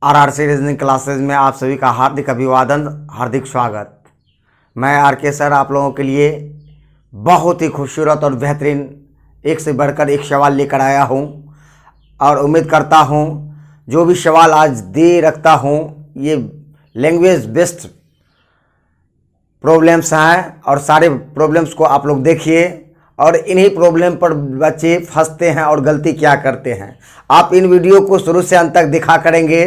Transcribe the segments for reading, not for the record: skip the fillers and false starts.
RRC reasoning classes में आप सभी का हार्दिक अभिवादन, हार्दिक स्वागत। मैं आरके सर आप लोगों के लिए बहुत ही खूबसूरत और बेहतरीन एक से बढ़कर एक सवाल लेकर आया हूं और उम्मीद करता हूं जो भी सवाल आज दे रखता हूं ये लैंग्वेज बेस्ड प्रॉब्लम्स हैं और सारे प्रॉब्लम्स को आप लोग देखिए और इन्हीं प्रॉब्लम पर बच्चे फंसते हैं और गलती क्या करते हैं। आप इन वीडियो को शुरू से अंत तक देखा करेंगे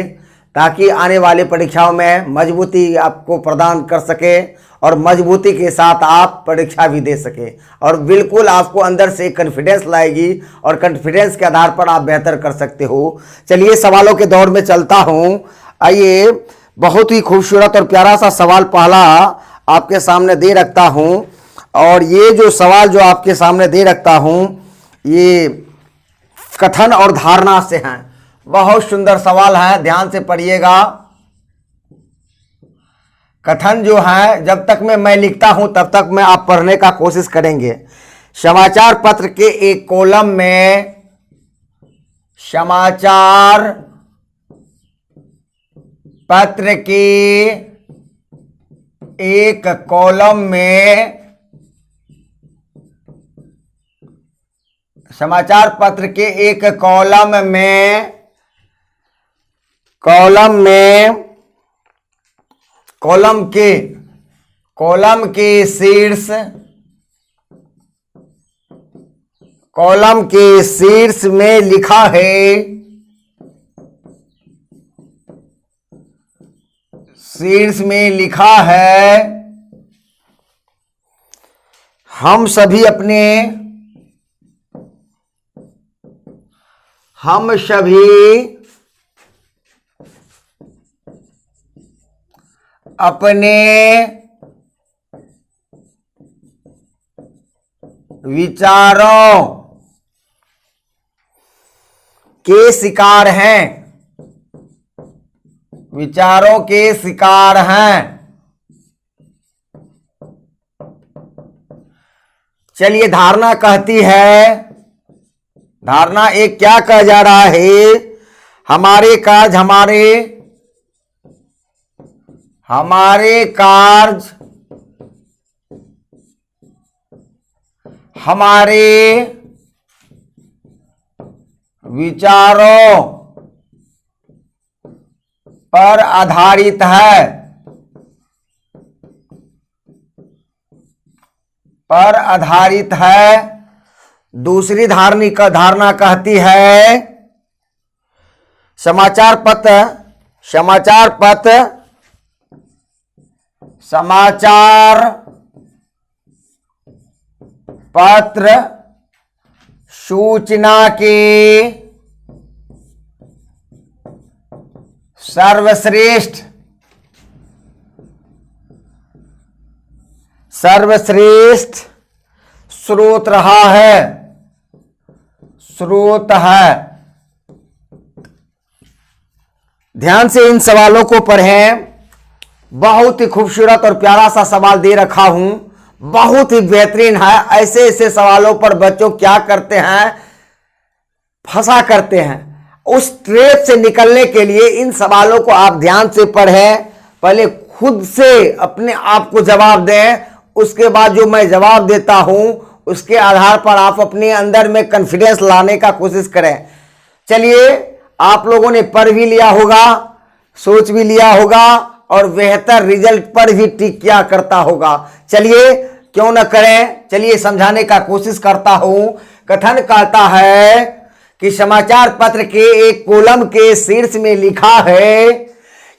ताकि आने वाले परीक्षाओं में मजबूती आपको प्रदान कर सके और मजबूती के साथ आप परीक्षा भी दे सके और बिल्कुल आपको अंदर से कॉन्फिडेंस लाएगी और कॉन्फिडेंस के आधार पर आप बेहतर कर सकते हो। चलिए सवालों के दौर में चलता हूँ। आइए बहुत ही खूबसूरत और प्यारा सा सवाल पहला आपके सामने दे रखता हूँ और ये जो सवाल जो आपके सामने दे रखता हूँ ये कथन और धारणा से हैं। बहुत सुंदर सवाल है, ध्यान से पढ़िएगा। कथन जो है जब तक मैं लिखता हूं तब तक मैं आप पढ़ने का कोशिश करेंगे। समाचार पत्र के एक कॉलम में समाचार पत्र के एक कॉलम में समाचार पत्र के एक कॉलम के शीर्ष में लिखा है, शीर्ष में लिखा है हम सभी अपने विचारों के शिकार हैं, विचारों के शिकार हैं। चलिए धारणा कहती है, धारणा एक क्या कहा जा रहा है, हमारे कार्य हमारे विचारों पर आधारित है, दूसरी धारणा कहती है समाचार पत्र सूचना के सर्वश्रेष्ठ स्रोत रहा है, ध्यान से इन सवालों को पढ़ें। बहुत ही खूबसूरत और प्यारा सा सवाल दे रखा हूं, बहुत ही बेहतरीन है। ऐसे सवालों पर बच्चों क्या करते हैं, फंसा करते हैं। उस ट्रैप से निकलने के लिए इन सवालों को आप ध्यान से पढ़ें, पहले खुद से अपने आप को जवाब दें, उसके बाद जो मैं जवाब देता हूं उसके आधार पर आप अपने अंदर में कॉन्फिडेंस लाने का कोशिश करें। चलिए आप लोगों ने पढ़ भी लिया होगा, सोच भी लिया होगा और बेहतर रिजल्ट पर भी टिक किया करता होगा। चलिए क्यों न करें, चलिए समझाने का कोशिश करता हूं। कथन कहता है कि समाचार पत्र के एक कॉलम के शीर्ष में लिखा है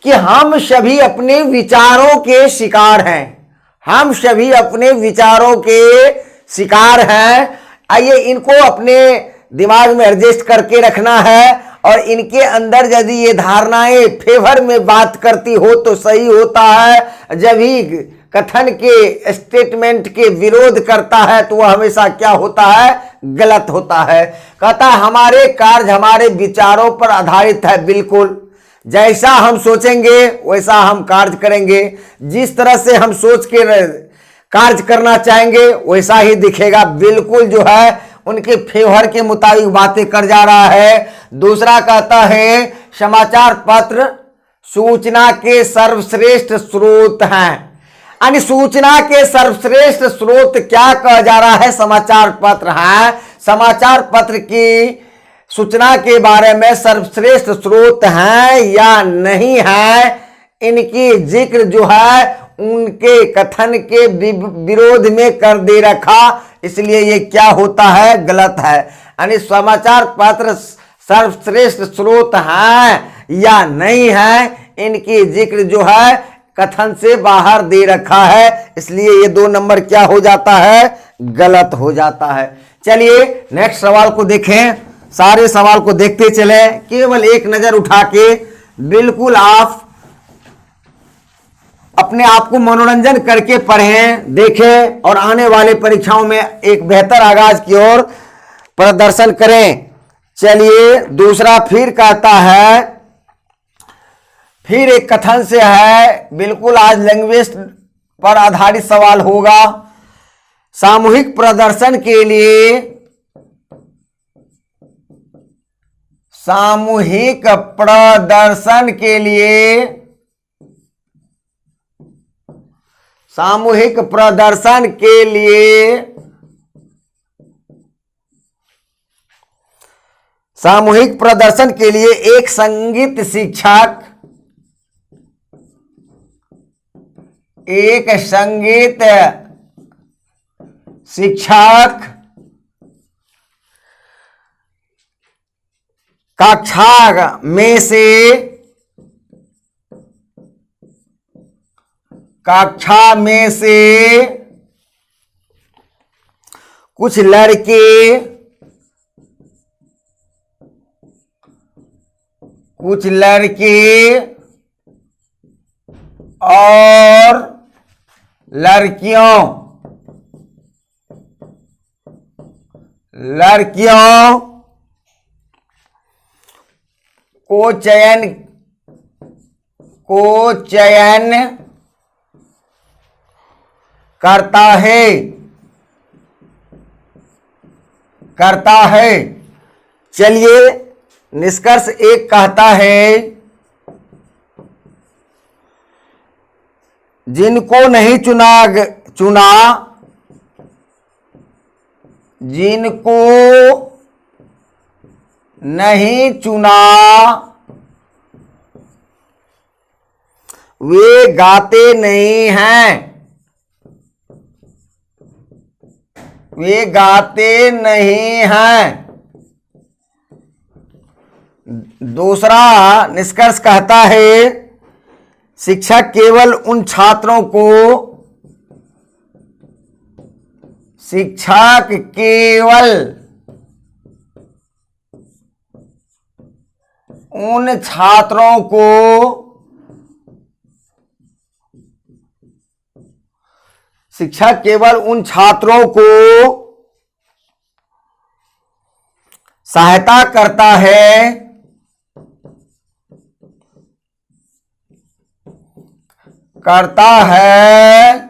कि हम सभी अपने विचारों के शिकार हैं, हम सभी अपने विचारों के शिकार हैं। आइए इनको अपने दिमाग में एडजस्ट करके रखना है और इनके अंदर यदि ये धारणाएं फेवर में बात करती हो तो सही होता है, जब ही कथन के स्टेटमेंट के विरोध करता है तो वह हमेशा क्या होता है, गलत होता है। कहता है हमारे कार्य हमारे विचारों पर आधारित है। बिल्कुल जैसा हम सोचेंगे वैसा हम कार्य करेंगे, जिस तरह से हम सोच के कार्य करना चाहेंगे वैसा ही दिखेगा। बिल्कुल जो है उनके फेवर के मुताबिक बातें कर जा रहा है। दूसरा कहता है समाचार पत्र सूचना के सर्वश्रेष्ठ स्रोत हैं। यानी सूचना के सर्वश्रेष्ठ स्रोत क्या कहा जा रहा है? समाचार पत्र है। समाचार पत्र की सूचना के बारे में सर्वश्रेष्ठ स्रोत हैं या नहीं है, इनकी जिक्र जो है उनके कथन के विरोध में कर दे रखा, इसलिए ये क्या होता है? गलत है। यानी समाचार पत्र सर्वश्रेष्ठ स्रोत हैं या नहीं है, इनकी जिक्र जो है कथन से बाहर दे रखा है, इसलिए ये 2 नंबर क्या हो जाता है? गलत हो जाता है। चलिए नेक्स्ट सवाल को देखें। सारे सवाल को देखते चले, केवल एक नजर उठा के बिल्कुल आप अपने आप को मनोरंजन करके पढ़ें, देखें और आने वाले परीक्षाओं में एक बेहतर आगाज की ओर प्रदर्शन करें। चलिए दूसरा फिर कहता है, फिर एक कथन से है, बिल्कुल आज लैंग्वेज पर आधारित सवाल होगा। सामूहिक प्रदर्शन के लिए, सामूहिक प्रदर्शन के लिए, सामूहिक प्रदर्शन के लिए, सामूहिक प्रदर्शन के लिए एक संगीत शिक्षक, एक संगीत शिक्षक कक्षा में से, कक्षा में से कुछ लड़के, कुछ लड़के और लड़कियों, लड़कियों को चयन करता है, करता है। चलिए निष्कर्ष एक कहता है, जिनको नहीं चुना, जिनको नहीं चुना वे गाते नहीं हैं, वे गाते नहीं हैं। दूसरा निष्कर्ष कहता है, शिक्षक केवल उन छात्रों को, शिक्षक केवल उन छात्रों को, शिक्षक केवल उन छात्रों को सहायता करता है, करता है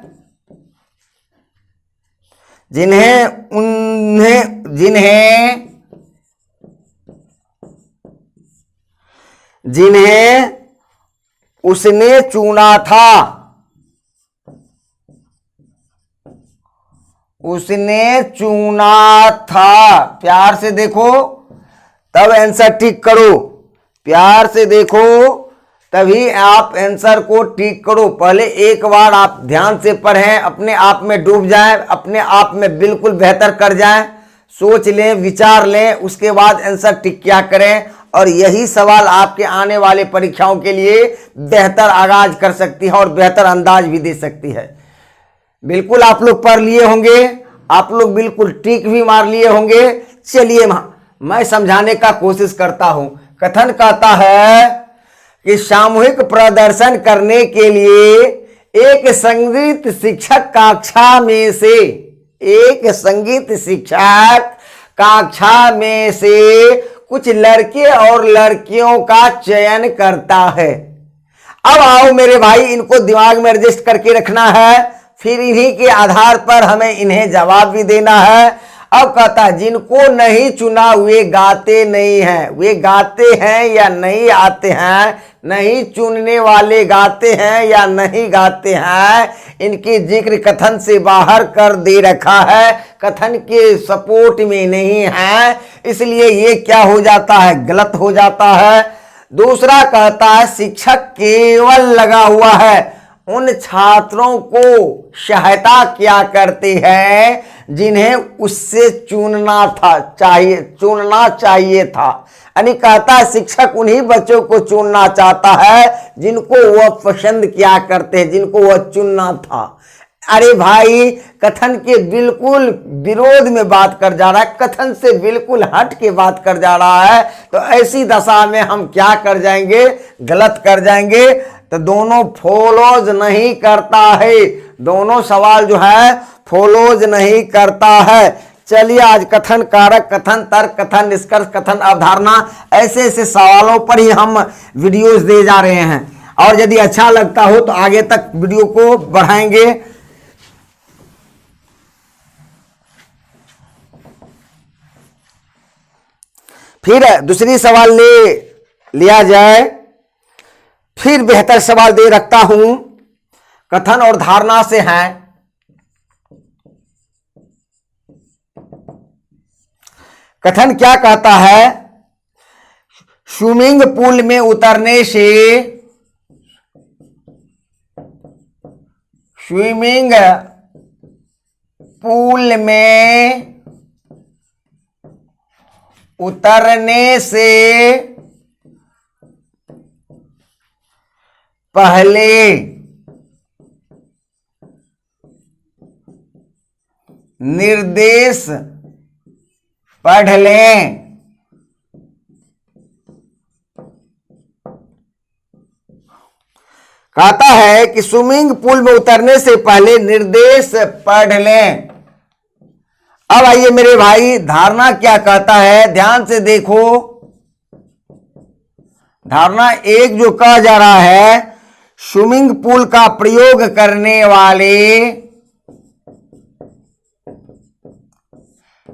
जिन्हें उसने चुना था, उसने चुना था। प्यार से देखो तब आंसर ठीक करो, प्यार से देखो तभी आप आंसर को ठीक करो। पहले एक बार आप ध्यान से पढ़ें, अपने आप में डूब जाएं, अपने आप में बिल्कुल बेहतर कर जाएं, सोच लें, विचार लें, उसके बाद आंसर ठीक क्या करें। और यही सवाल आपके आने वाले परीक्षाओं के लिए बेहतर आगाज कर सकती है और बेहतर अंदाज भी दे सकती है। बिल्कुल आप लोग पढ़ लिए होंगे, आप लोग बिल्कुल टिक भी मार लिए होंगे। चलिए मैं समझाने का कोशिश करता हूं। कथन कहता है कि सामूहिक प्रदर्शन करने के लिए एक संगीत शिक्षक कक्षा में से, एक संगीत शिक्षक कक्षा में से कुछ लड़के और लड़कियों का चयन करता है। अब आओ मेरे भाई, इनको दिमाग में एडजस्ट करके रखना है, फिर इन्हीं के आधार पर हमें इन्हें जवाब भी देना है। अब कहता है जिनको नहीं चुना वे गाते नहीं हैं, वे गाते हैं या नहीं आते हैं, नहीं चुनने वाले गाते हैं या नहीं गाते हैं, इनकी जिक्र कथन से बाहर कर दे रखा है, कथन के सपोर्ट में नहीं है, इसलिए ये क्या हो जाता है, गलत हो जाता है। दूसरा कहता है शिक्षक केवल लगा हुआ है उन छात्रों को सहायता क्या करते हैं जिन्हें उससे चुनना चाहिए था। यानी कहता है शिक्षक उन्हीं बच्चों को चुनना चाहता है जिनको वह पसंद किया करते हैं, जिनको वह चुनना था। अरे भाई, कथन के बिल्कुल विरोध में बात कर जा रहा है, कथन से बिल्कुल हट के बात कर जा रहा है, तो ऐसी दशा में हम क्या कर जाएंगे, गलत कर जाएंगे। तो दोनों फॉलोज नहीं करता है, दोनों सवाल जो है फॉलोज नहीं करता है। चलिए आज कथन, कारक कथन, तर्क कथन, निष्कर्ष कथन, अवधारणा, ऐसे ऐसे सवालों पर ही हम वीडियोस दे जा रहे हैं। और यदि अच्छा लगता हो तो आगे तक वीडियो को बढ़ाएंगे। फिर दूसरी सवाल लिया जाए, फिर बेहतर सवाल दे रखता हूं, कथन और धारणा से है। कथन क्या कहता है, स्विमिंग पूल में उतरने से, स्विमिंग पूल में उतरने से पहले निर्देश पढ़ लें। कहता है कि स्विमिंग पूल में उतरने से पहले निर्देश पढ़ लें। अब आइए मेरे भाई, धारणा क्या कहता है, ध्यान से देखो। धारणा एक जो कहा जा रहा है, स्विमिंग पूल का प्रयोग करने वाले,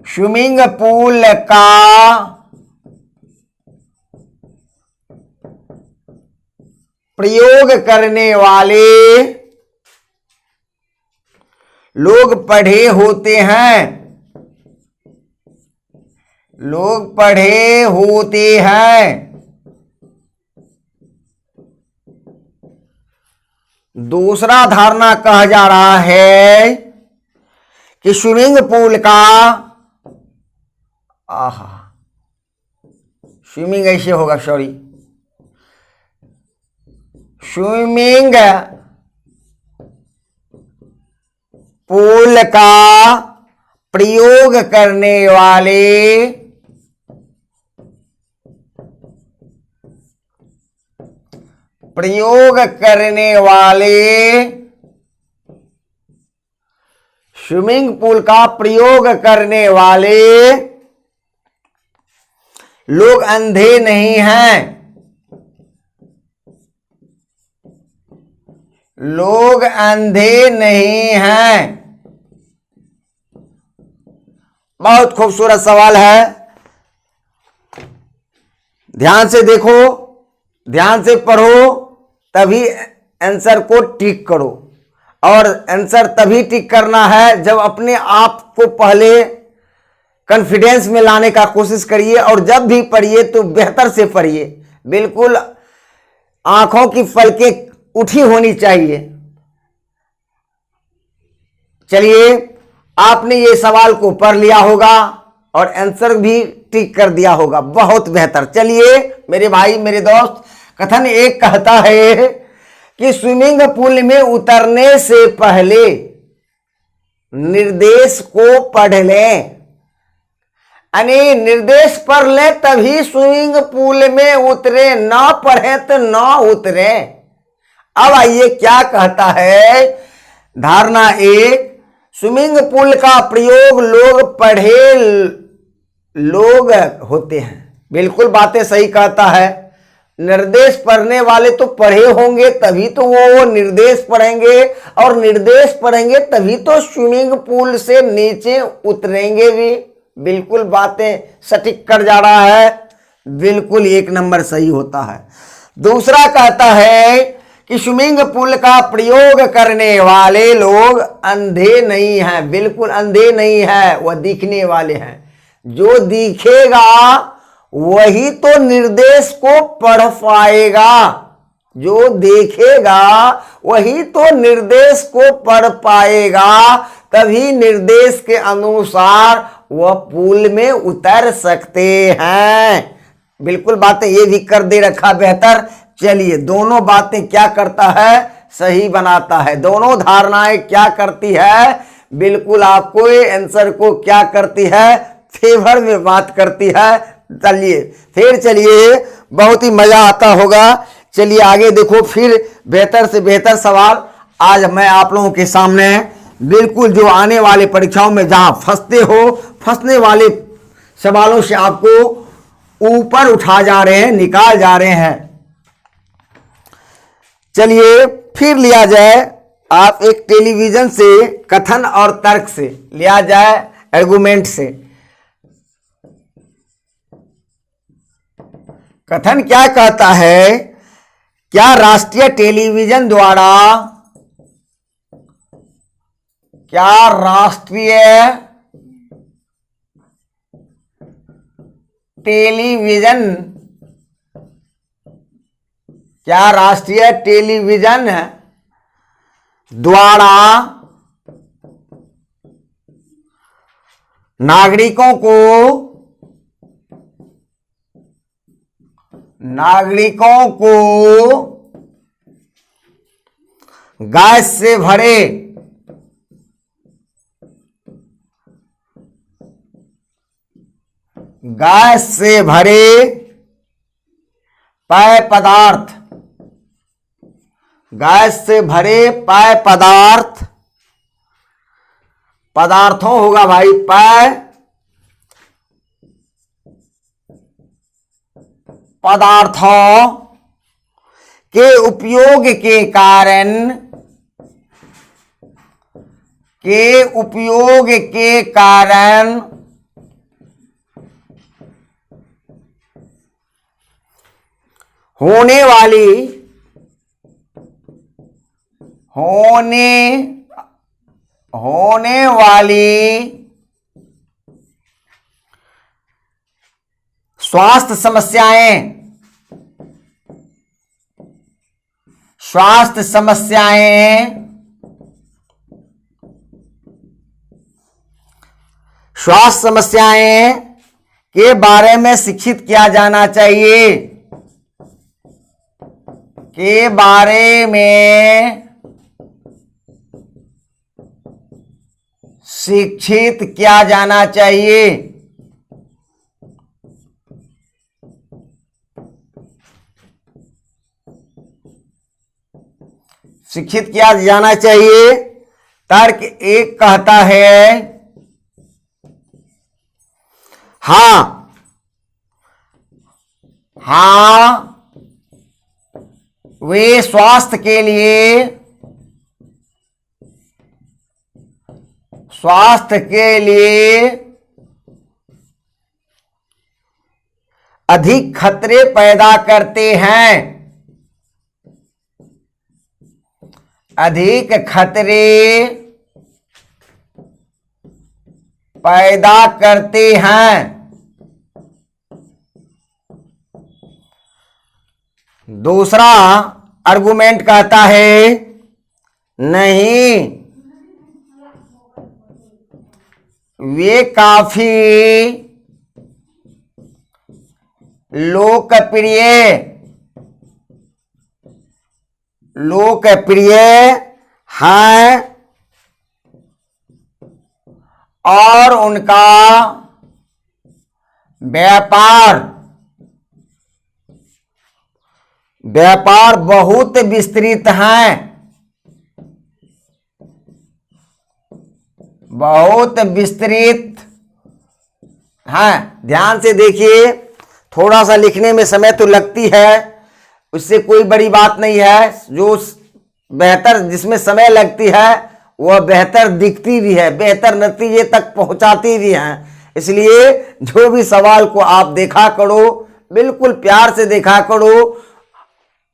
स्विमिंग पूल का प्रयोग करने वाले लोग पढ़े होते हैं, लोग पढ़े होते हैं। दूसरा धारणा कहा जा रहा है कि स्विमिंग पूल का, स्विमिंग ऐसे होगा, सॉरी, स्विमिंग पूल का प्रयोग करने वाले स्विमिंग पूल का प्रयोग करने वाले लोग अंधे नहीं हैं, लोग अंधे नहीं हैं। बहुत खूबसूरत सवाल है, ध्यान से देखो, ध्यान से पढ़ो, तभी आंसर को टिक करो। और आंसर तभी टिक करना है जब अपने आप को पहले कॉन्फिडेंस में लाने का कोशिश करिए, और जब भी पढ़िए तो बेहतर से पढ़िए, बिल्कुल आंखों की पलकें उठी होनी चाहिए। चलिए, आपने ये सवाल को पढ़ लिया होगा और आंसर भी टिक कर दिया होगा, बहुत बेहतर। चलिए मेरे भाई, मेरे दोस्त, कथन एक कहता है कि स्विमिंग पूल में उतरने से पहले निर्देश को पढ़ लें, यानी निर्देश पढ़ ले तभी स्विमिंग पूल में उतरे, ना पढ़े तो ना उतरे। अब आइए क्या कहता है, धारणा एक, स्विमिंग पूल का प्रयोग लोग पढ़े लोग होते हैं। बिल्कुल बातें सही कहता है, निर्देश पढ़ने वाले तो पढ़े होंगे तभी तो वो निर्देश पढ़ेंगे, और निर्देश पढ़ेंगे तभी तो स्विमिंग पूल से नीचे उतरेंगे भी। बिल्कुल बातें सटीक कर जा रहा है, बिल्कुल एक नंबर सही होता है। दूसरा कहता है कि स्विमिंग पूल का प्रयोग करने वाले लोग अंधे नहीं हैं। बिल्कुल अंधे नहीं है, वह दिखने वाले हैं। जो दिखेगा वही तो निर्देश को पढ़ पाएगा, जो देखेगा वही तो निर्देश को पढ़ पाएगा, तभी निर्देश के अनुसार वह पूल में उतर सकते हैं। बिल्कुल बातें ये भी कर दे रखा बेहतर। चलिए दोनों बातें क्या करता है, सही बनाता है। दोनों धारणाएं क्या करती है, बिल्कुल आपको आंसर को क्या करती है, फेवर में बात करती है। चलिए फिर चलिए, बहुत ही मजा आता होगा। चलिए आगे देखो, फिर बेहतर से बेहतर सवाल आज मैं आप लोगों के सामने बिल्कुल जो आने वाले परीक्षाओं में जहां फंसते हो, फंसने वाले सवालों से आपको ऊपर उठा जा रहे हैं, निकाल जा रहे हैं। चलिए फिर लिया जाए, आप एक टेलीविजन से कथन और तर्क से लिया जाए, आर्गुमेंट से। कथन क्या कहता है, क्या राष्ट्रीय टेलीविजन द्वारा, क्या राष्ट्रीय टेलीविजन, क्या राष्ट्रीय टेलीविजन द्वारा नागरिकों को गैस से भरे पेय पदार्थ, गैस से भरे पेय पदार्थ, पदार्थों होगा भाई, पेय पदार्थों के उपयोग के कारण होने वाली स्वास्थ्य समस्याएं के बारे में शिक्षित किया जाना चाहिए, के बारे में शिक्षित किया जाना चाहिए। शिक्षित किया जाना चाहिए। तर्क एक कहता है, हाँ वे स्वास्थ्य के लिए अधिक खतरे पैदा करते हैं, अधिक खतरे पैदा करते हैं। दूसरा आर्गुमेंट कहता है, नहीं वे काफी लोकप्रिय हैं और उनका व्यापार बहुत विस्तृत है, बहुत विस्तृत है। ध्यान से देखिए, थोड़ा सा लिखने में समय तो लगती है, उससे कोई बड़ी बात नहीं है। जो बेहतर जिसमें समय लगती है वह बेहतर दिखती भी है, बेहतर नतीजे तक पहुंचाती भी है। इसलिए जो भी सवाल को आप देखा करो, बिल्कुल प्यार से देखा करो।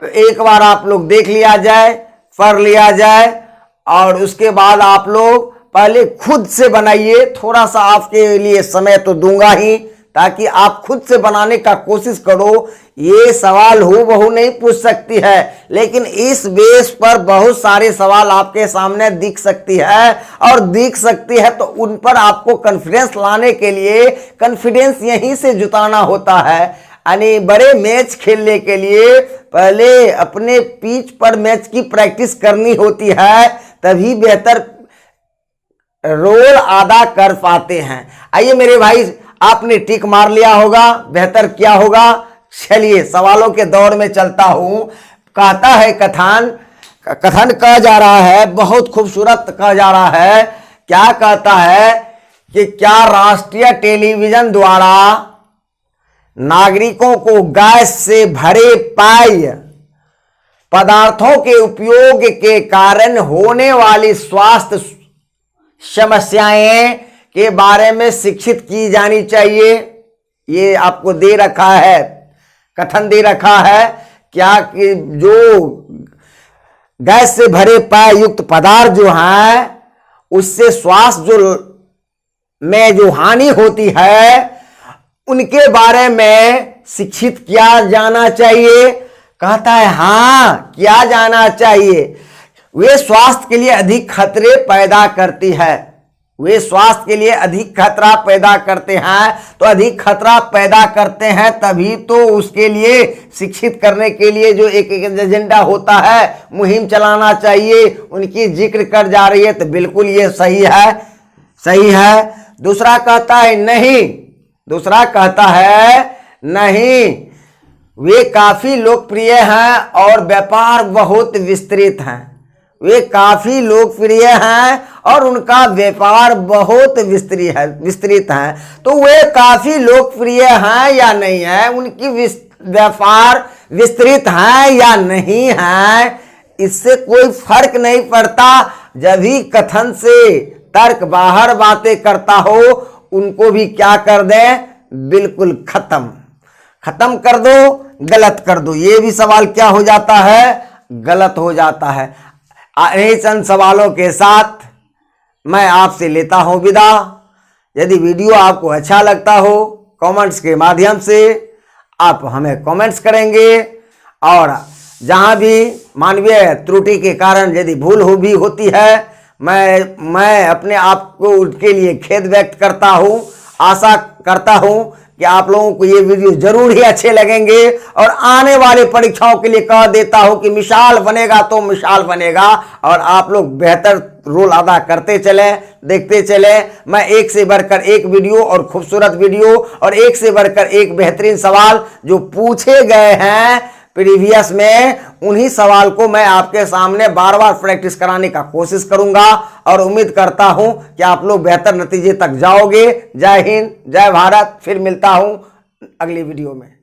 एक बार आप लोग देख लिया जाए, पढ़ लिया जाए, और उसके बाद आप लोग पहले खुद से बनाइए। थोड़ा सा आपके लिए समय तो दूंगा ही, ताकि आप खुद से बनाने का कोशिश करो। ये सवाल हूबहू नहीं पूछ सकती है, लेकिन इस बेस पर बहुत सारे सवाल आपके सामने दिख सकती है, और दिख सकती है तो उन पर आपको कॉन्फिडेंस लाने के लिए कॉन्फिडेंस यहीं से जुटाना होता है। यानी बड़े मैच खेलने के लिए पहले अपने पिच पर मैच की प्रैक्टिस करनी होती है, तभी बेहतर रोल अदा कर पाते हैं। आइए मेरे भाई, आपने टिक मार लिया होगा, बेहतर क्या होगा। चलिए सवालों के दौर में चलता हूं। कहता है कथन कहा जा रहा है, बहुत खूबसूरत कहा जा रहा है। क्या कहता है कि क्या राष्ट्रीय टेलीविजन द्वारा नागरिकों को गैस से भरे पेय पदार्थों के उपयोग के कारण होने वाली स्वास्थ्य समस्याएं के बारे में शिक्षित की जानी चाहिए। ये आपको दे रखा है, कथन दे रखा है क्या कि जो गैस से भरे पेय युक्त पदार्थ जो हैं उससे स्वास्थ्य में जो हानि होती है उनके बारे में शिक्षित किया जाना चाहिए। कहता है हाँ, किया जाना चाहिए। वे स्वास्थ्य के लिए अधिक खतरे पैदा करती है, वे स्वास्थ्य के लिए अधिक खतरा पैदा करते हैं। तो अधिक खतरा पैदा करते हैं तभी तो उसके लिए शिक्षित करने के लिए जो एक एजेंडा होता है, मुहिम चलाना चाहिए, उनकी जिक्र कर जा रही है। तो बिल्कुल ये सही है, सही है। दूसरा कहता है नहीं, दूसरा कहता है नहीं, वे काफी लोकप्रिय हैं और व्यापार बहुत विस्तृत हैं। वे काफी लोकप्रिय हैं और उनका व्यापार बहुत विस्तृत है। तो वे काफी लोकप्रिय हैं या नहीं है, उनकी व्यापार विस्तृत है या नहीं है, इससे कोई फर्क नहीं पड़ता। जब ही कथन से तर्क बाहर बातें करता हो, उनको भी क्या कर दें, बिल्कुल खत्म कर दो, गलत कर दो। ये भी सवाल क्या हो जाता है, गलत हो जाता है। यही चंद सवालों के साथ मैं आपसे लेता हूं विदा। यदि वीडियो आपको अच्छा लगता हो, कमेंट्स के माध्यम से आप हमें कमेंट्स करेंगे, और जहां भी मानवीय त्रुटि के कारण यदि भूल भी होती है, मैं अपने आप को उसके लिए खेद व्यक्त करता हूं। आशा करता हूं कि आप लोगों को ये वीडियो जरूर ही अच्छे लगेंगे, और आने वाले परीक्षाओं के लिए कह देता हूं कि मिसाल बनेगा तो मिसाल बनेगा, और आप लोग बेहतर रोल अदा करते चले, देखते चले। मैं एक से बढ़कर एक वीडियो और खूबसूरत वीडियो और एक से बढ़कर एक बेहतरीन सवाल जो पूछे गए हैं प्रीवियस में, उन्हीं सवाल को मैं आपके सामने बार बार प्रैक्टिस कराने का कोशिश करूंगा, और उम्मीद करता हूं कि आप लोग बेहतर नतीजे तक जाओगे। जय हिंद, जय भारत। फिर मिलता हूं अगली वीडियो में।